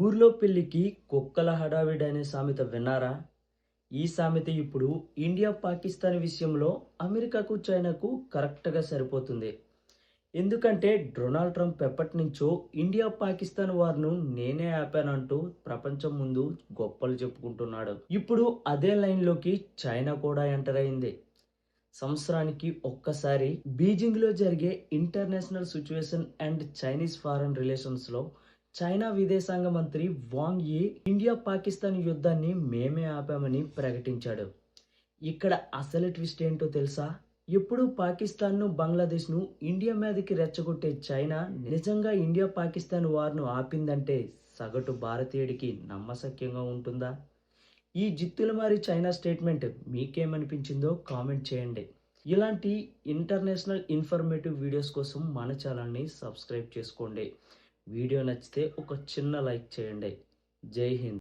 ఊర్లో పెళ్లికి కుక్కల హడావిడి అనే సామెత విన్నారా? ఈ సామెత ఇప్పుడు ఇండియా పాకిస్తాన్ విషయంలో అమెరికాకు చైనాకు కరెక్ట్గా సరిపోతుంది. ఎందుకంటే డొనాల్డ్ ట్రంప్ ఎప్పటి నుంచో ఇండియా పాకిస్తాన్ వార్ను నేనే ఆపానంటూ ప్రపంచం ముందు గొప్పలు చెప్పుకుంటున్నాడు. ఇప్పుడు అదే లైన్లోకి చైనా కూడా ఎంటర్ అయింది. సంవత్సరానికి ఒక్కసారి బీజింగ్లో జరిగే international situation and Chinese foreign రిలేషన్స్లో చైనా విదేశాంగ మంత్రి వాంగ్ యీ ఇండియా పాకిస్తాన్ యుద్ధాన్ని మేమే ఆపామని ప్రకటించాడు. ఇక్కడ అసలు ట్విస్ట్ ఏంటో తెలుసా? ఎప్పుడు పాకిస్తాన్ను బంగ్లాదేశ్ను ఇండియా మీదకి రెచ్చగొట్టే చైనా నిజంగా ఇండియా పాకిస్తాన్ వార్ను ఆపిందంటే సగటు భారతీయుడికి నమ్మశక్యంగా ఉంటుందా? ఈ జిత్తులమారి చైనా స్టేట్మెంట్ మీకేమనిపించిందో కామెంట్ చేయండి. ఇలాంటి ఇంటర్నేషనల్ ఇన్ఫర్మేటివ్ వీడియోస్ కోసం మన ఛానల్ని సబ్స్క్రైబ్ చేసుకోండి. వీడియో నచ్చితే ఒక చిన్న లైక్ చేయండి. జై హింద్.